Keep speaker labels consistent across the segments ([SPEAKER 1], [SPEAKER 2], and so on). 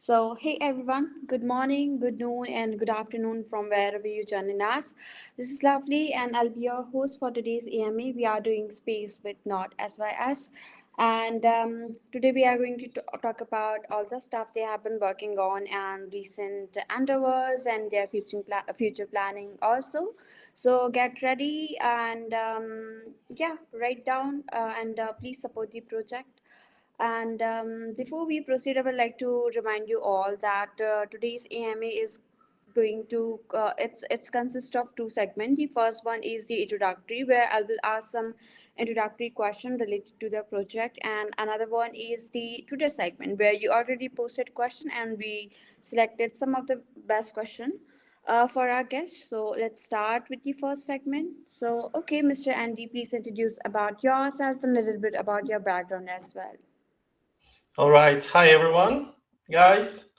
[SPEAKER 1] So, hey everyone, good morning, good noon, and good afternoon from wherever you're joining us. This is Lovely, and I'll be your host for today's AMA. We are doing space with Node.sys, and today we are going to talk about all the stuff they have been working on and recent endeavors and their future planning also. So, get ready and write down and please support the project. And before we proceed, I would like to remind you all that today's AMA is going to it's consists of two segments. The first one is the introductory, where I will ask some introductory question related to the project, and another one is the today segment, where you already posted question and we selected some of the best question for our guests. So let's start with the first segment. So okay, Mr. Andy, please introduce about yourself and a little bit about your background as well.
[SPEAKER 2] All right. Hi, everyone, guys.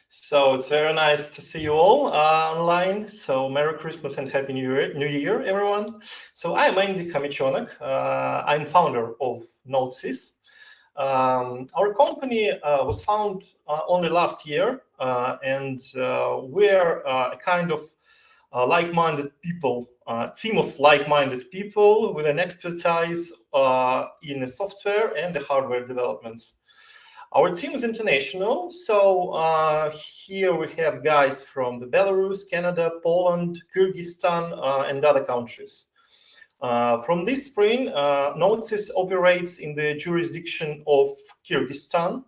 [SPEAKER 2] So it's very nice to see you all online. So Merry Christmas and Happy New Year, everyone. So I'm Andy Khamichonak. I'm founder of Node.sys. Our company was founded only last year, and we're a kind of like-minded people, team of like-minded people with an expertise in the software and the hardware development. Our team is international, so here we have guys from the Belarus, Canada, Poland, Kyrgyzstan, and other countries. From this spring, Node.sys operates in the jurisdiction of Kyrgyzstan.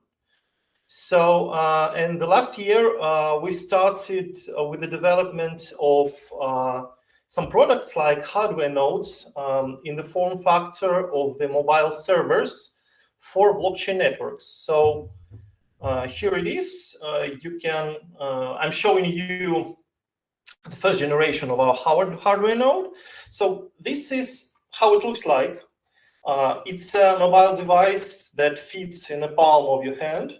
[SPEAKER 2] So, and the last year, we started with the development of some products like hardware nodes in the form factor of the mobile servers for blockchain networks. So here it is. I'm showing you the first generation of our hardware node. So this is how it looks like. It's a mobile device that fits in the palm of your hand.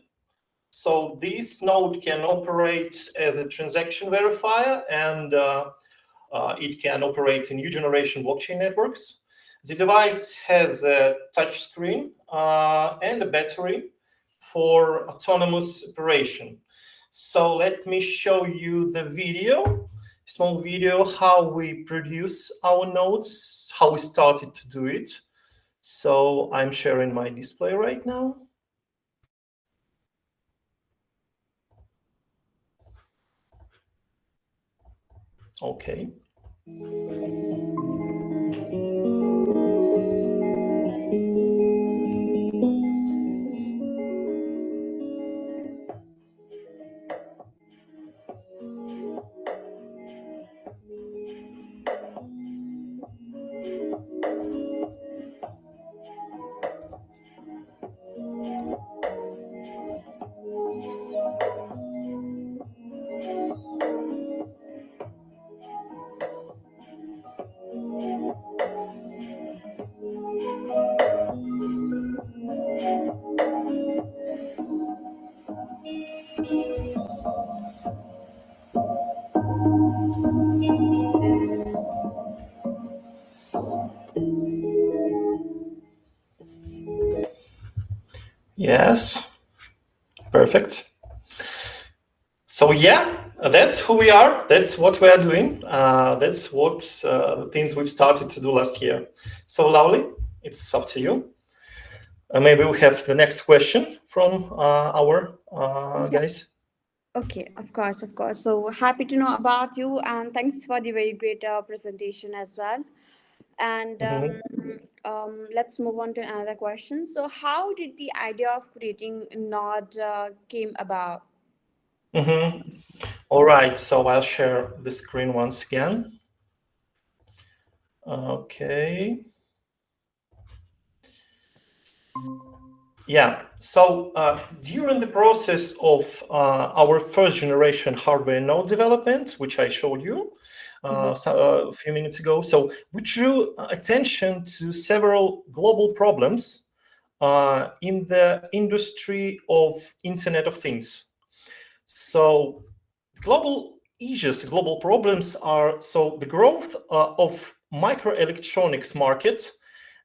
[SPEAKER 2] So this node can operate as a transaction verifier, and it can operate in new generation blockchain networks. The device has a touch screen and a battery for autonomous operation. So let me show you the video, small video, how we produce our nodes, how we started to do it. So I'm sharing my display right now. Okay. Yes, perfect. So yeah, that's who we are. That's what we are doing. That's what the things we've started to do last year. So Lovely, it's up to you. Maybe we have the next question from our guys.
[SPEAKER 1] Okay, of course, of course. So happy to know about you, and thanks for the very great presentation as well. And let's move on to another question. So, how did the idea of creating Node came about?
[SPEAKER 2] All right, so I'll share the screen once again. Okay. Yeah, so during the process of our first generation hardware node development, which I showed you a few minutes ago, so we drew attention to several global problems in the industry of Internet of Things. So global issues, global problems are so the growth of microelectronics market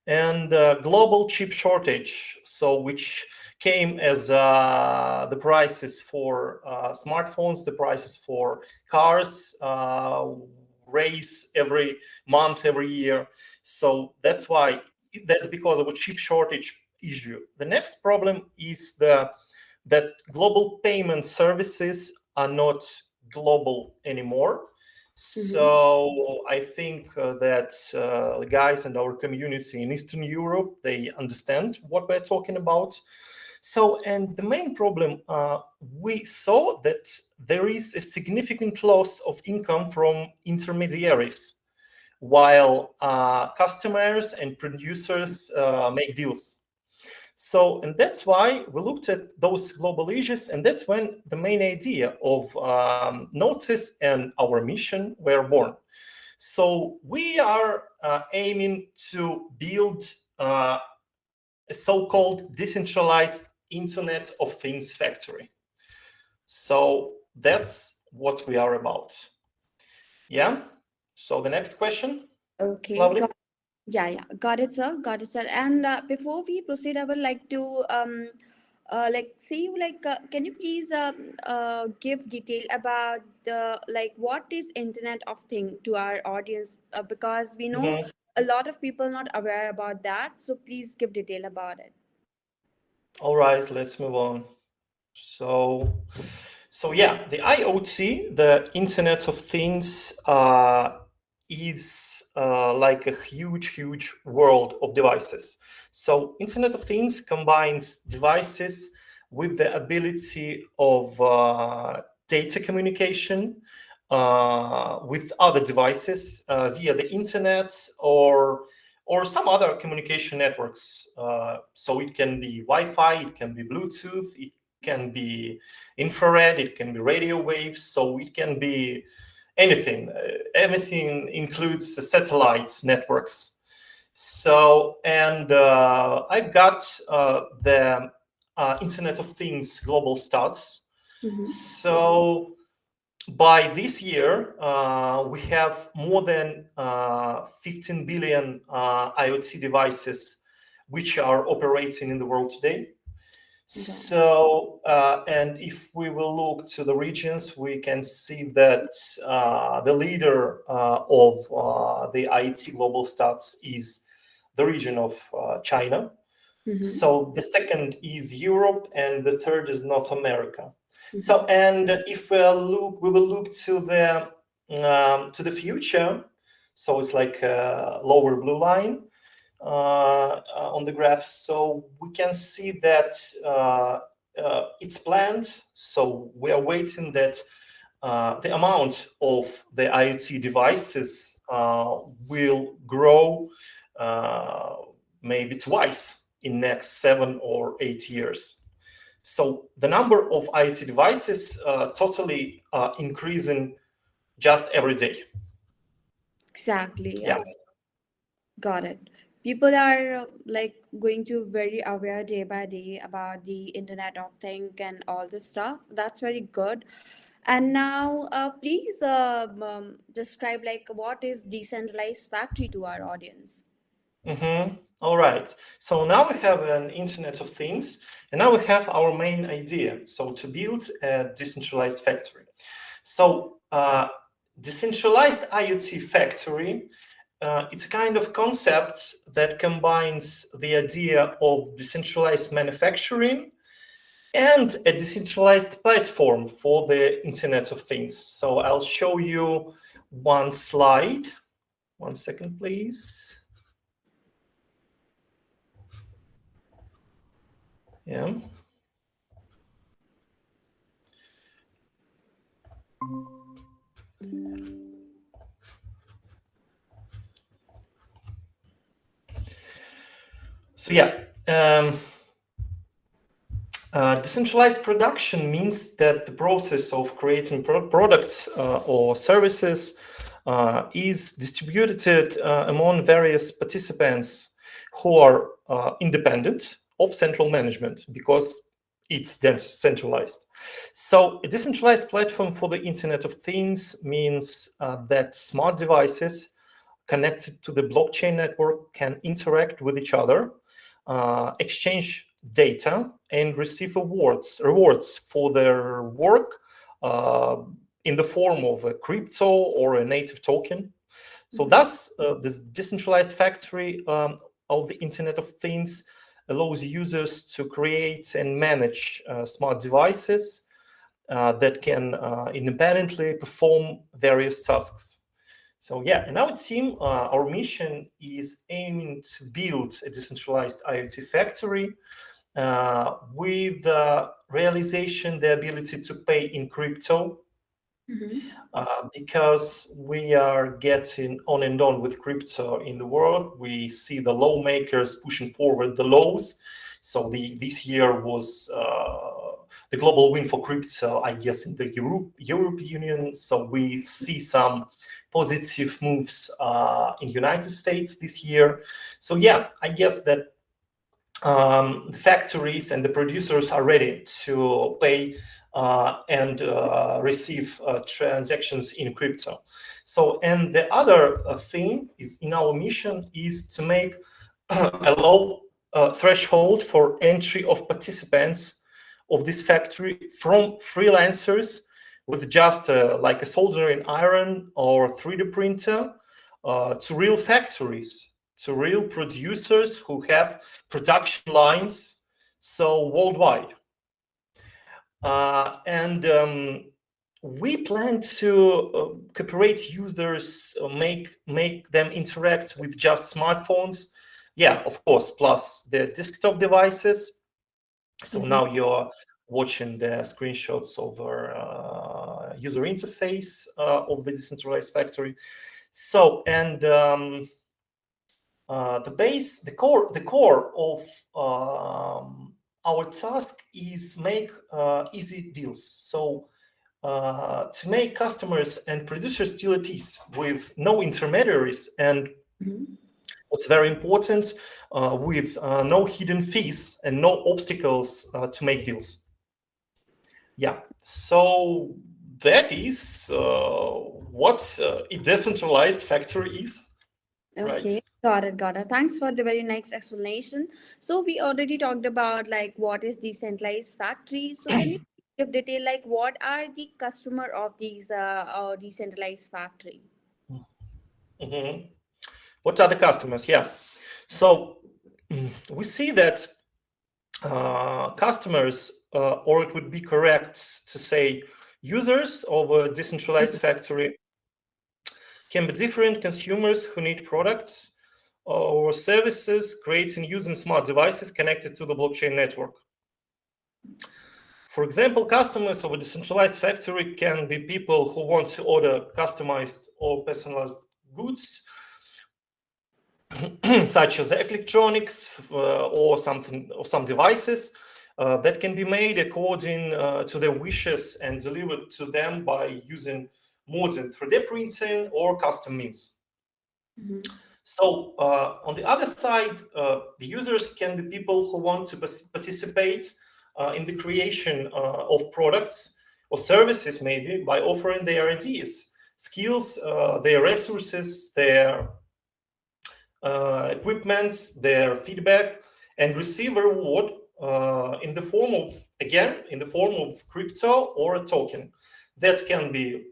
[SPEAKER 2] and global chip shortage, so which came as the prices for smartphones, the prices for cars raise every month, every year. So that's because of a chip shortage issue. The next problem is that global payment services are not global anymore. So I think that the guys in our community in Eastern Europe, they understand what we're talking about. So, and the main problem, we saw that there is a significant loss of income from intermediaries, while customers and producers make deals. So, and that's why we looked at those global issues, and that's when the main idea of Node.sys and our mission were born. So we are aiming to build a so-called decentralized Internet of Things factory. So that's what we are about. Yeah. So the next question.
[SPEAKER 1] Okay,
[SPEAKER 2] Lovely.
[SPEAKER 1] yeah, got it, sir. Got it, sir. And before we proceed, I would like to see you can you please give detail about the what is Internet of Thing to our audience, because we know
[SPEAKER 2] Mhm.
[SPEAKER 1] a lot of people not aware about that. So please give detail about it.
[SPEAKER 2] All right, let's move on. So yeah, the IoT, the Internet of Things, is like a huge world of devices. So Internet of Things combines devices with the ability of data communication with other devices via the internet or some other communication networks. So it can be Wi-Fi, it can be Bluetooth, it can be infrared, it can be radio waves, so it can be anything. Everything includes the satellites networks. So, and I've got the Internet of Things global stats. So by this year, we have more than 15 billion IoT devices which are operating in the world today. So, and if we will look to the regions, we can see that the leader of the IoT global stats is the region of China. So the second is Europe, and the third is North America. So, and if we will look to the future. So it's like a lower blue line on the graph. So we can see that it's planned. So we are waiting that the amount of the IoT devices will grow maybe twice in next 7 or 8 years. So the number of IoT devices totally increasing just every day.
[SPEAKER 1] Exactly.
[SPEAKER 2] Yeah.
[SPEAKER 1] Yeah. Got it. People are going to very aware day by day about the Internet of Thing and all this stuff. That's very good. And now, please describe what is decentralized factory to our audience.
[SPEAKER 2] All right. So now we have an Internet of Things, and now we have our main idea. So to build a decentralized factory. So decentralized IoT factory, it's a kind of concept that combines the idea of decentralized manufacturing and a decentralized platform for the Internet of Things. So I'll show you one slide. 1 second, please. Yeah. So yeah, decentralized production means that the process of creating products or services is distributed among various participants who are independent of central management because it's centralized. So a decentralized platform for the Internet of Things means that smart devices connected to the blockchain network can interact with each other, exchange data and receive rewards for their work uh, in the form of a crypto or a native token. So thus, this decentralized factory of the Internet of Things allows users to create and manage smart devices that can independently perform various tasks. So yeah, in our team, our mission is aiming to build a decentralized IoT factory with realization the ability to pay in crypto, because we are getting on and on with crypto in the world. We see the lawmakers pushing forward the laws. So this year was the global win for crypto, I guess, in the European Union. So we see some positive moves in the United States this year. So yeah, I guess that the factories and the producers are ready to pay and receive transactions in crypto. So, and the other thing is in our mission is to make a low threshold for entry of participants of this factory from freelancers with just like a soldering iron or 3D printer to real factories, to real producers who have production lines, so worldwide. And we plan to cooperate users, make them interact with just smartphones. Yeah, of course, plus the desktop devices. So now you're watching the screenshots of our user interface of the decentralized factory. So, and the core of our task is make easy deals. So to make customers and producers deal at ease with no intermediaries, and what's very important, with no hidden fees and no obstacles to make deals. Yeah, so that is what a decentralized factory is, right?
[SPEAKER 1] Okay, got it, got it. Thanks for the very nice explanation. So we already talked about like what is decentralized factory. So can you give detail like what are the customer of these decentralized factory?
[SPEAKER 2] Mhm. What are the customers? Yeah. So we see that customers, or it would be correct to say users of a decentralized factory, can be different consumers who need products or services, creating using smart devices connected to the blockchain network. For example, customers of a decentralized factory can be people who want to order customized or personalized goods, such as electronics or some devices that can be made according to their wishes and delivered to them by using modern 3D printing or custom means. So on the other side, the users can be people who want to participate in the creation of products or services, maybe by offering their ideas, skills, their resources, their equipment, their feedback, and receive a reward in the form of, again, in the form of crypto or a token that can be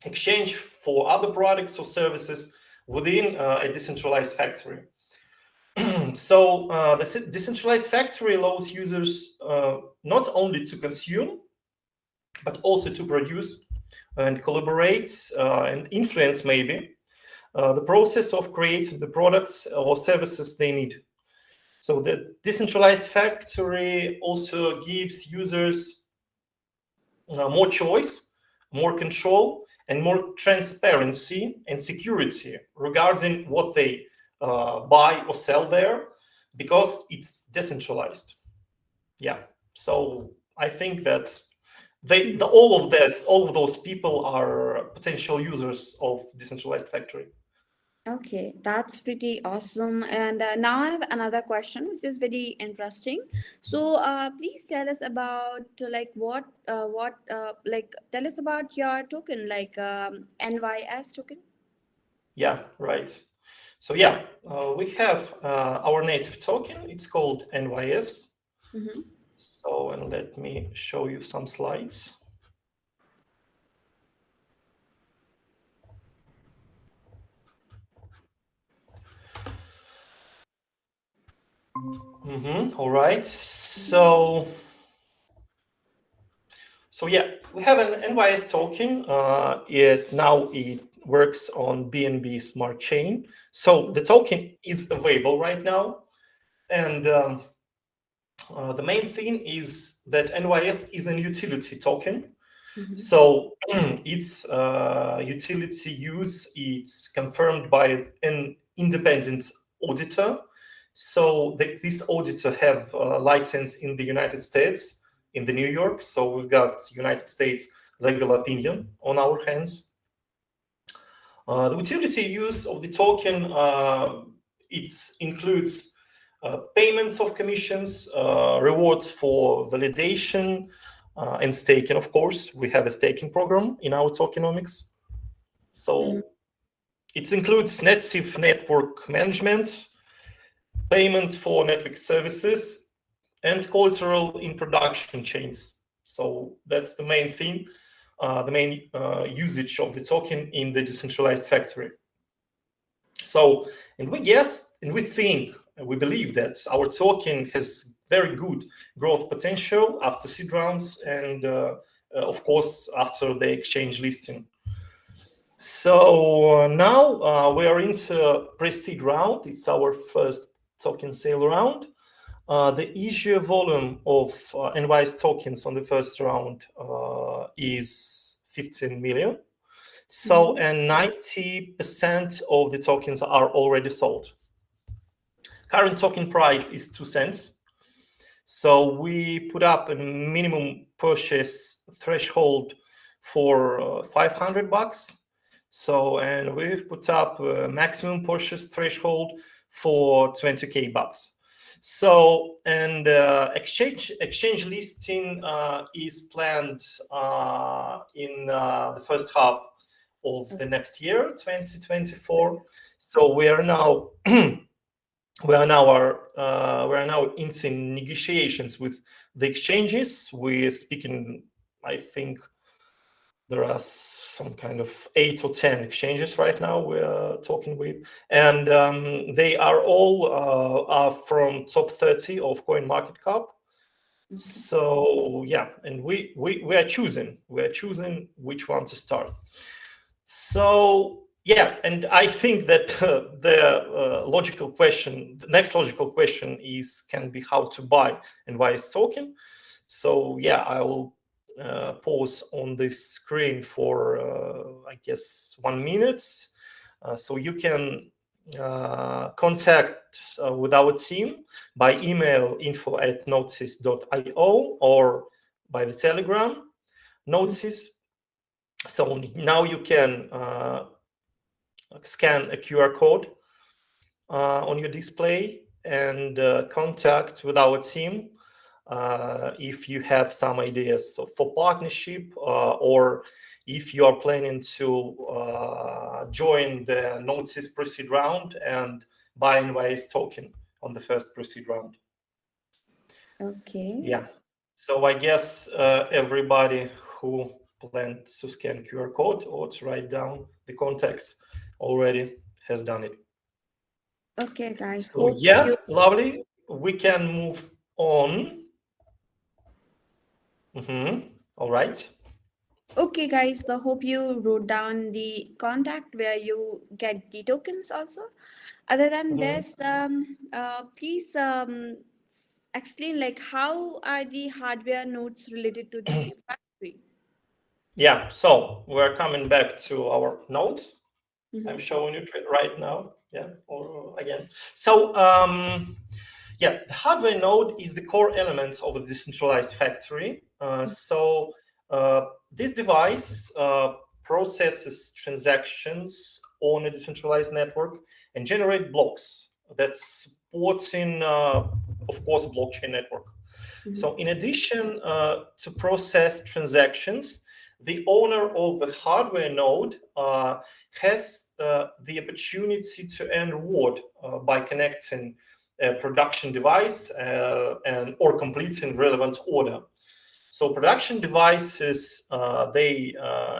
[SPEAKER 2] exchanged for other products or services within a decentralized factory. So the decentralized factory allows users not only to consume, but also to produce and collaborate and influence maybe the process of creating the products or services they need. So the decentralized factory also gives users more choice, more control, and more transparency and security regarding what they buy or sell there, because it's decentralized. Yeah. So I think that all of those people are potential users of decentralized factory.
[SPEAKER 1] Okay, that's pretty awesome. And now I have another question, which is very interesting. So, please tell us about tell us about your token, like NYS token.
[SPEAKER 2] Yeah, right. So yeah, we have our native token. It's called NYS.
[SPEAKER 1] Mm-hmm.
[SPEAKER 2] So, and let me show you some slides. All right. So yeah, we have an NYS token. It works on BNB Smart Chain. So the token is available right now, and the main thing is that NYS is an utility token.
[SPEAKER 1] Mm-hmm.
[SPEAKER 2] So its utility use is confirmed by an independent auditor. So this auditor have a license in the United States, in the New York. So we've got United States legal opinion on our hands. The utility use of the token, it includes payments of commissions, rewards for validation, and staking. Of course, we have a staking program in our tokenomics.
[SPEAKER 1] Mm-hmm.
[SPEAKER 2] So it includes NetSIF network management, payment for network services, and collateral in production chains. So that's the main thing, the main usage of the token in the decentralized factory. So, and we think, and we believe that our token has very good growth potential after seed rounds and, of course, after the exchange listing. So now we are into pre-seed round. It's our first token sale round. The issue volume of NYS tokens on the first round is 15 million. So, and 90% of the tokens are already sold. Current token price is 2 cents. So we put up a minimum purchase threshold for $500. So, and we've put up a maximum purchase threshold for 20K bucks. So, and exchange listing is planned in the first half of the next year, 2024. So we are now we are now into negotiations with the exchanges. We're speaking, I think there are some kind of 8 or 10 exchanges right now we're talking with, and they are all are from top 30 of CoinMarketCap. So yeah, and we are choosing which one to start. So yeah, and I think that the next logical question can be how to buy NYS token. So yeah, I will pause on this screen for I guess 1 minute, so you can contact with our team by email info@node.sys.io or by the Telegram Node.sys. So now you can scan a QR code on your display and contact with our team if you have some ideas for partnership, or if you are planning to join the Node.sys pre-seed round and buy NYS token on the first pre-seed round.
[SPEAKER 1] Okay.
[SPEAKER 2] Yeah. So I guess everybody who planned to scan QR code or to write down the contacts already has done it.
[SPEAKER 1] Okay, guys.
[SPEAKER 2] So
[SPEAKER 1] Hope
[SPEAKER 2] yeah,
[SPEAKER 1] you.
[SPEAKER 2] lovely. We can move on. All right.
[SPEAKER 1] Okay, guys. So hope you wrote down the contact where you get the tokens also. Other than this, please explain like how are the hardware nodes related to the factory?
[SPEAKER 2] Yeah. So we're coming back to our nodes. I'm
[SPEAKER 1] Mm-hmm.
[SPEAKER 2] showing you right now. Yeah. Or again. So yeah, the hardware node is the core element of a decentralized factory. This device processes transactions on a decentralized network and generate blocks that supporting, of course, a blockchain network. So in addition to process transactions, the owner of the hardware node has the opportunity to earn reward by connecting a production device and or complete in relevant order. So production devices, they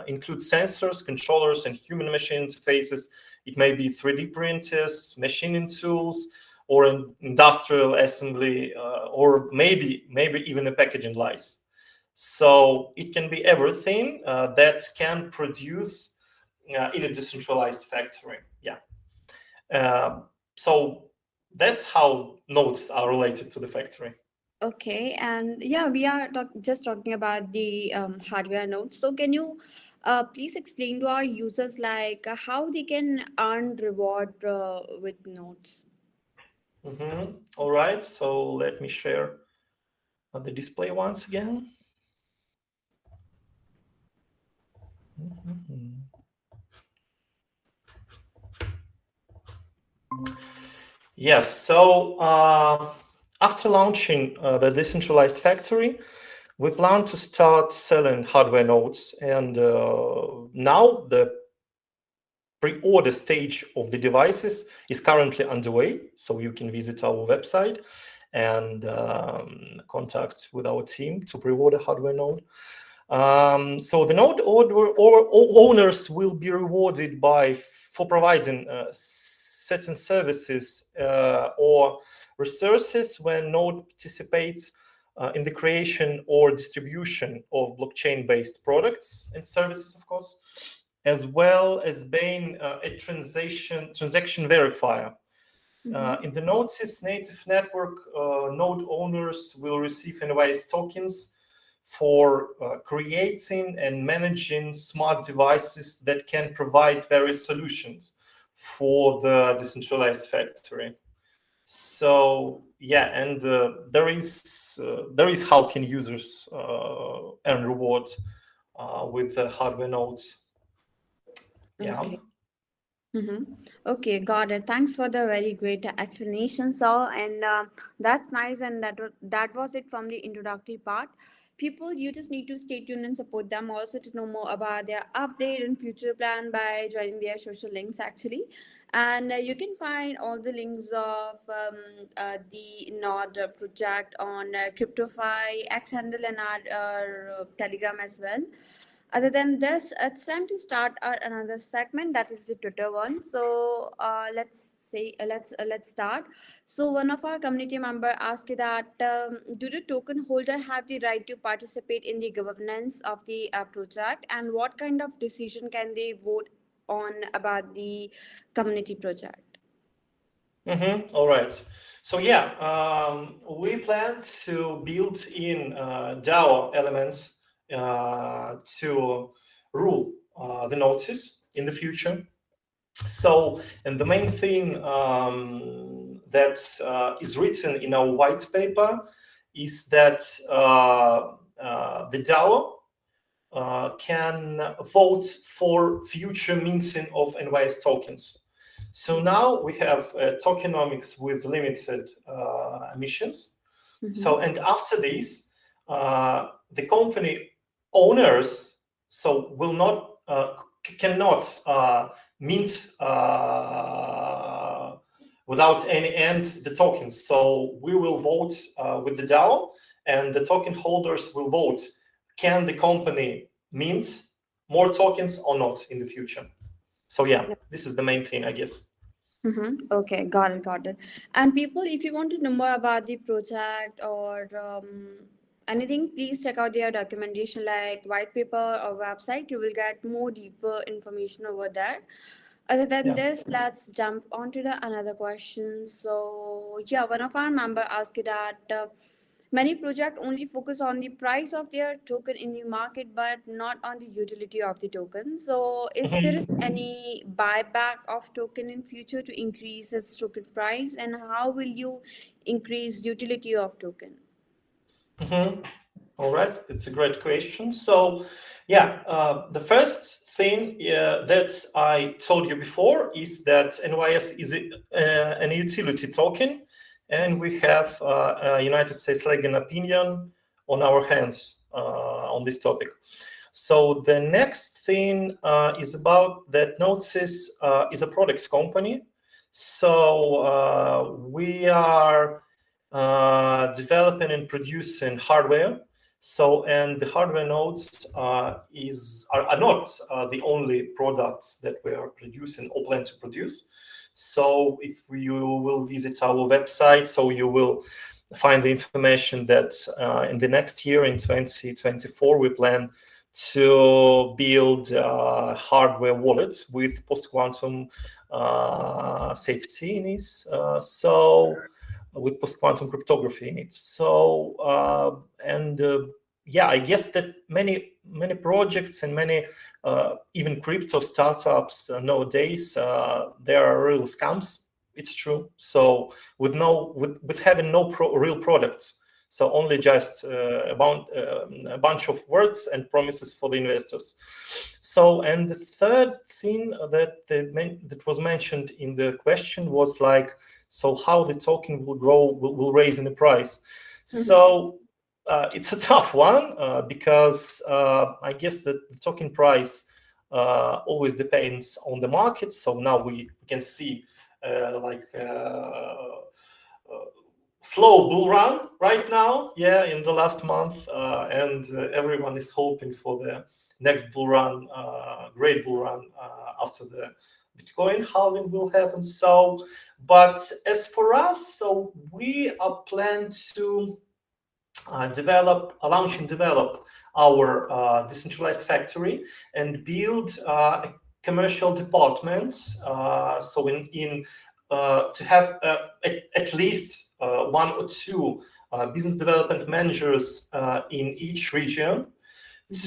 [SPEAKER 2] include sensors, controllers, and human-machine interfaces. It may be 3D printers, machining tools, or an industrial assembly, or maybe even a packaging lines. So it can be everything that can produce in a decentralized factory. Yeah. So that's how nodes are related to the factory.
[SPEAKER 1] Okay, and yeah, we are just talking about the hardware nodes. So, can you please explain to our users like how they can earn reward with nodes?
[SPEAKER 2] All right, so let me share the display once again. Mhm. Yes, so after launching the decentralized factory, we plan to start selling hardware nodes, and now the pre-order stage of the devices is currently underway. So you can visit our website and contact with our team to pre-order hardware node. So the node owners will be rewarded for providing certain services or resources when node participates in the creation or distribution of blockchain-based products and services, of course, as well as being a transaction verifier.
[SPEAKER 1] Mm-hmm.
[SPEAKER 2] In the Node.sys native network, node owners will receive NYS tokens for creating and managing smart devices that can provide various solutions for the decentralized factory. So yeah, and there is how can users earn rewards with the hardware nodes. Yeah.
[SPEAKER 1] Okay. Mm-hmm. Okay, got it. Thanks for the very great explanation, sir. And that's nice. And that was it from the introductory part. People, you just need to stay tuned and support them also to know more about their update and future plan by joining their social links actually. And you can find all the links of the Node project on CryptoFi, X handle, and our Telegram as well. Other than this, it's time to start our another segment that is the Twitter one. So let's start. So one of our community member asked you that do the token holder have the right to participate in the governance of the project, and what kind of decision can they vote on about the community project?
[SPEAKER 2] All right. So yeah, we plan to build in DAO elements to rule the notice in the future. So, and the main thing that is written in our white paper is that the DAO can vote for future minting of NYS tokens. So now we have tokenomics with limited emissions.
[SPEAKER 1] Mm-hmm.
[SPEAKER 2] So, and after this, the company owners will not cannot mint without any end the tokens. So we will vote with the DAO, and the token holders will vote: can the company mint more tokens or not in the future? So yeah, this is the main thing, I guess.
[SPEAKER 1] Mm-hmm. Okay, got it, got it. And people, if you want to know more about the project or anything, please check out their documentation like white paper or website. You will get more deeper information over there. Other than
[SPEAKER 2] Yeah.
[SPEAKER 1] this, let's jump on to the another question. So yeah, one of our member asked you that many projects only focus on the price of their token in the market, but not on the utility of the token. So, is there is any buyback of token in future to increase its token price, and how will you increase utility of token?
[SPEAKER 2] Mhm. All right, that's a great question. So, yeah, the first thing that I told you before is that NYS is an utility token, and we have a United States legal opinion on our hands on this topic. So the next thing is about that Node.sys is a products company. So we are developing and producing hardware. So, and the hardware nodes are not the only products that we are producing or plan to produce. So if you will visit our website, so you will find the information that in the next year, in 2024, we plan to build hardware wallets with post-quantum safety in it. So with post-quantum cryptography in it. So yeah, I guess that many projects and many even crypto startups nowadays there are real scams. It's true. So with having no real products, so only just a bunch of words and promises for the investors. So, and the third thing that was mentioned in the question was like, so how the token will grow, will raise in the price. So it's a tough one because I guess that the token price always depends on the market. So now we can see slow bull run right now, yeah, in the last month, and everyone is hoping for the next bull run, great bull run after the Bitcoin halving will happen. So, but as for us, so we are planning to launch and develop our decentralized factory and build a commercial department. So in to have at least one or two business development managers in each region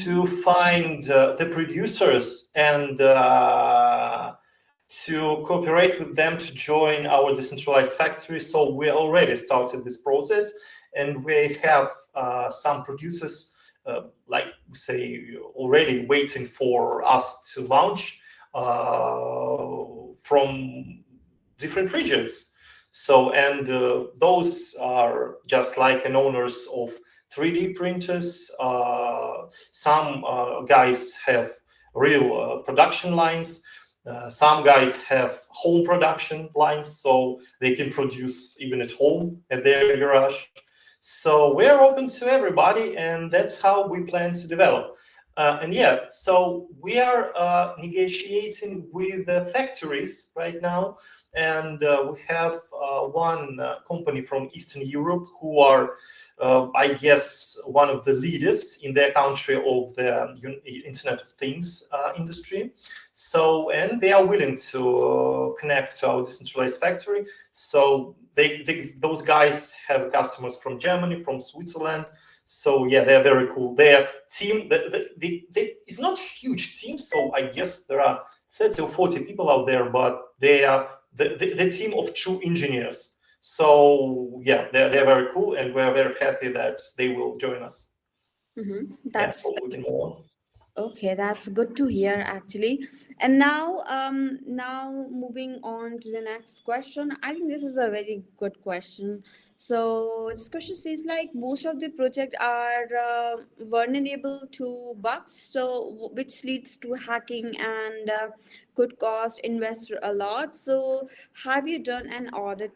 [SPEAKER 2] to find the producers and to cooperate with them to join our decentralized factory. So we already started this process, and we have some producers, like we say, already waiting for us to launch from different regions. So, and those are just like an owners of 3D printers. Some guys have real production lines. Some guys have home production lines, so they can produce even at home at their garage. So we're open to everybody, and that's how we plan to develop. And yeah, so we are negotiating with the factories right now, and we have one company from Eastern Europe who are, I guess, one of the leaders in their country of the Internet of Things industry. So, and they are willing to connect to our decentralized factory. So those guys have customers from Germany, from Switzerland. So yeah, they're very cool. Their team, it's not a huge team. So I guess there are 30 or 40 people out there, but they are the team of true engineers. So yeah, they're very cool, and we're very happy that they will join us. Yeah,
[SPEAKER 1] That's
[SPEAKER 2] so we can move on.
[SPEAKER 1] okay, that's good to hear actually. And now, now moving on to the next question. I think this is a very good question. So this question says like most of the project are vulnerable to bugs, so which leads to hacking and could cost investor a lot. So have you done an audit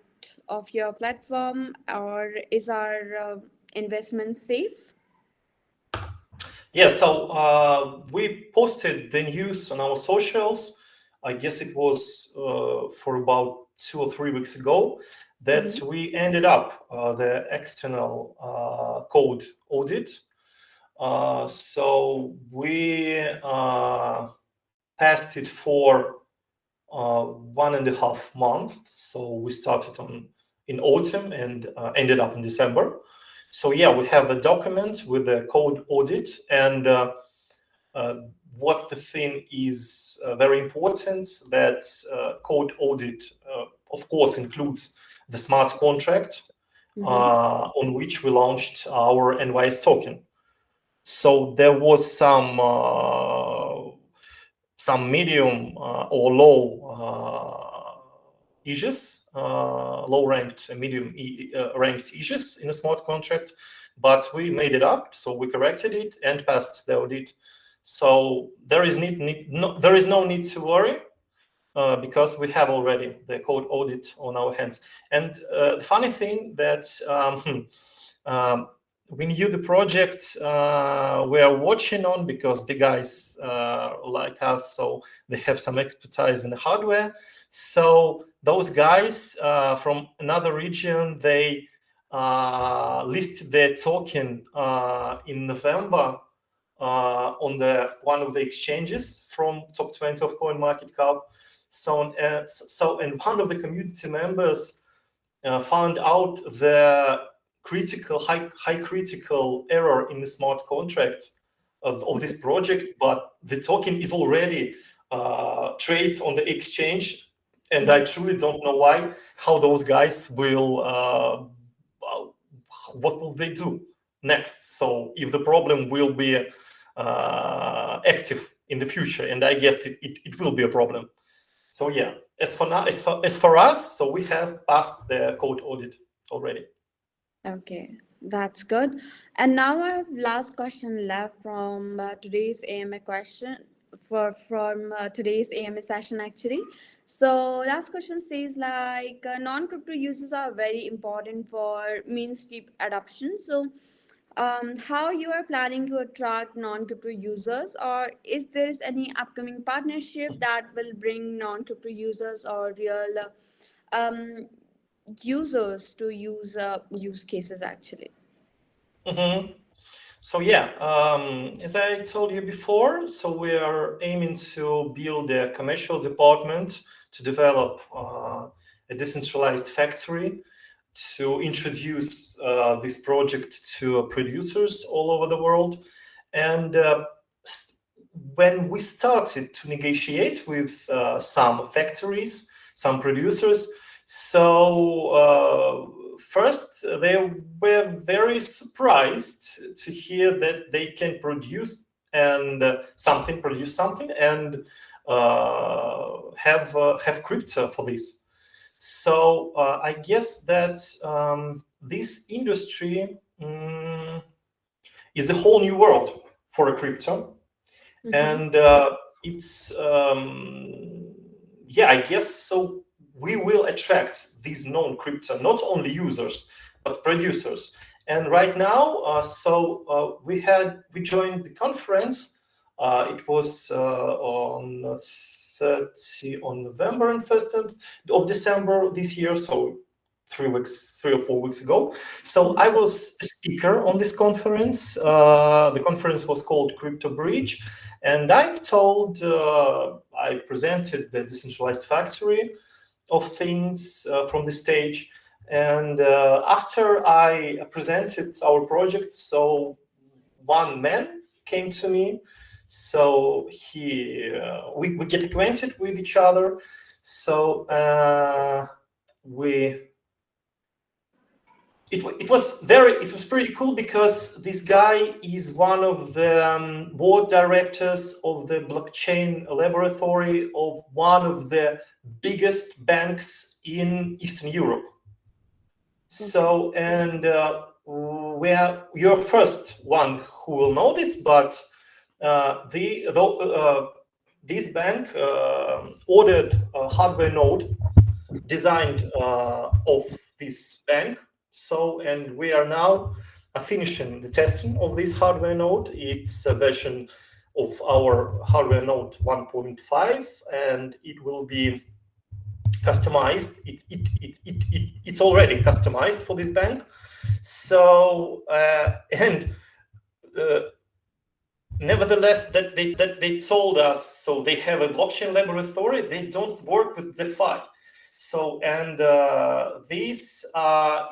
[SPEAKER 1] of your platform, or is our investment safe?
[SPEAKER 2] Yeah, so we posted the news on our socials. I guess it was for about 2 or 3 weeks ago that we ended up the external code audit. So we passed it for 1.5 months. So we started in autumn and ended up in December. So yeah, we have a document with the code audit, and what the thing is very important that code audit, of course, includes the smart contract on which we launched our NYS token. So there was some medium or low issues, low ranked and medium ranked issues in a smart contract, but we made it up. So we corrected it and passed the audit. So there is no need to worry. because we have already the code audit on our hands. And the funny thing that we knew the project we are watching on, because the guys like us, so they have some expertise in the hardware. So those guys from another region, they listed their token in November on one of the exchanges from top 20 of CoinMarketCap. And one of the community members found out the high critical error in the smart contract of this project, but the token is already trades on the exchange, and I truly don't know how those guys will what will they do next. So if the problem will be active in the future, and I guess it will be a problem. So yeah, as for us, so we have passed the code audit already.
[SPEAKER 1] Okay, that's good. And now I have last question left from today's AMA question from today's AMA session actually. So last question says like non-crypto users are very important for mainstream adoption. So how you are planning to attract non-crypto users, or is there is any upcoming partnership that will bring non-crypto users or real um, users to use use cases actually?
[SPEAKER 2] Mm-hmm. So yeah, as I told you before, so we are aiming to build a commercial department to develop a decentralized factory to introduce this project to producers all over the world. And when we started to negotiate with some factories, some producers, so first they were very surprised to hear that they can produce produce something and have crypto for this. So I guess that this industry is a whole new world for a crypto. And it's I guess so we will attract these known crypto, not only users but producers. And right now, we joined the conference. It was on 30 on November and 1st of December this year, so 3 or 4 weeks ago. So I was a speaker on this conference. The conference was called Crypto Bridge, and I presented the decentralized factory of things from the stage. And after I presented our project, so one man came to me. So we get acquainted with each other. So it was pretty cool, because this guy is one of the board directors of the blockchain laboratory of one of the biggest banks in Eastern Europe. So, and you're first one who will know this, but this bank ordered a hardware node designed of this bank. So, and we are now finishing the testing of this hardware node. It's a version of our hardware node 1.5, and it will be customized. It's already customized for this bank. So, nevertheless, that they told us, so they have a blockchain laboratory. They don't work with DeFi. So, and this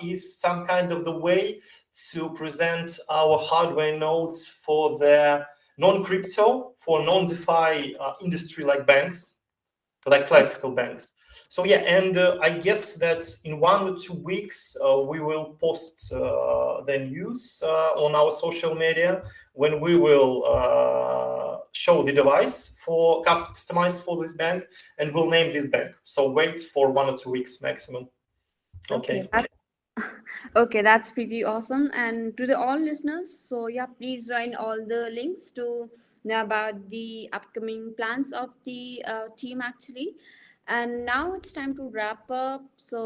[SPEAKER 2] is some kind of the way to present our hardware nodes for the non-crypto, for non-DeFi industry, like banks, like classical banks. So yeah, and I guess that in 1 or 2 weeks we will post the news on our social media, when we will show the device for customized for this bank, and we'll name this bank. So wait for 1 or 2 weeks maximum. Okay.
[SPEAKER 1] Okay, that's pretty awesome. And to the all listeners, so yeah, please join all the links to know about the upcoming plans of the team actually. And now it's time to wrap up. So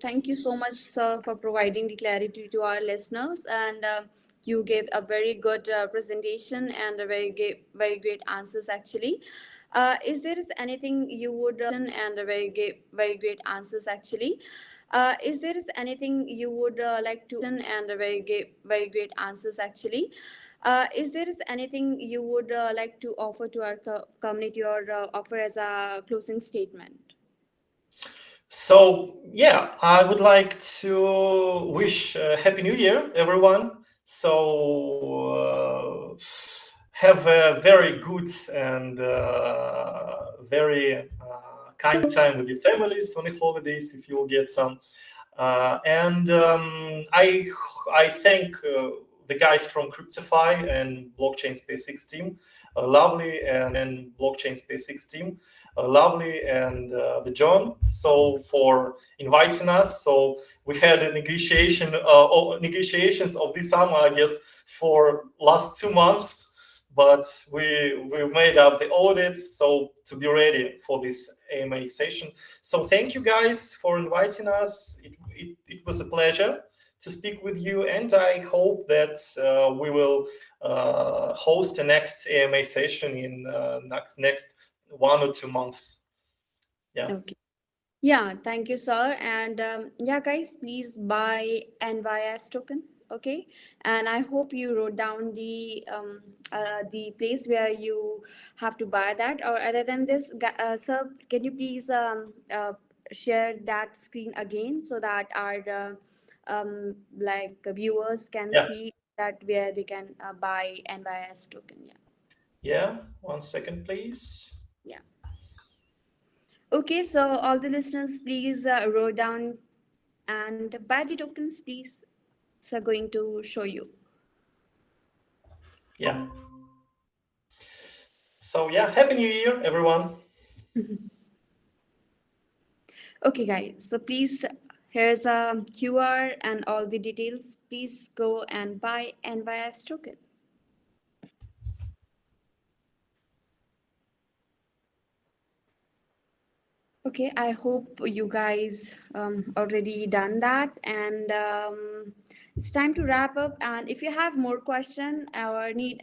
[SPEAKER 1] thank you so much, sir, for providing the clarity to our listeners. And you gave a very good presentation and a very great answers actually. Is there is anything you would and a very great answers actually. Is there is anything you would like to and a very great answers actually. Is there is anything you would like to offer to our community or offer as a closing statement?
[SPEAKER 2] So yeah, I would like to wish Happy New Year, everyone. So have a very good and very kind time with your families on the holidays if you will get some. And I thank the guys from CryptoFi and Blockchain SpaceX team, lovely, and Blockchain SpaceX team, lovely, and the John. So for inviting us. So we had a negotiations of this summer, I guess, for last 2 months. But we made up the audits so to be ready for this AMA session. So thank you guys for inviting us. It was a pleasure to speak with you, and I hope that we will host the next AMA session in next 1 or 2 months. Yeah.
[SPEAKER 1] Okay. Yeah, thank you, sir. And yeah, guys, please buy NYS token. Okay, and I hope you wrote down the place where you have to buy that. Or other than this, sir, can you please share that screen again so that our like viewers can
[SPEAKER 2] Yeah.
[SPEAKER 1] see that where they can buy NYS token. Yeah.
[SPEAKER 2] Yeah. 1 second, please.
[SPEAKER 1] Yeah. Okay, so all the listeners, please wrote down and buy the tokens, please. So going to show you.
[SPEAKER 2] Yeah. So yeah, Happy New Year, everyone.
[SPEAKER 1] Okay, guys. So please, here's a QR and all the details. Please go and buy NYS token. Okay, I hope you guys already done that, and it's time to wrap up. And if you have more question or need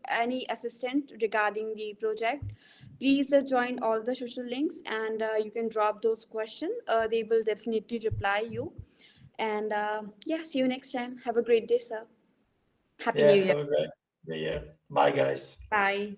[SPEAKER 1] any assistant regarding the project, please join all the social links, and you can drop those questions. They will definitely reply you. And yeah, see you next time. Have a great day, sir. Happy
[SPEAKER 2] Yeah.
[SPEAKER 1] New Year.
[SPEAKER 2] Have a great year. Bye, guys.
[SPEAKER 1] Bye.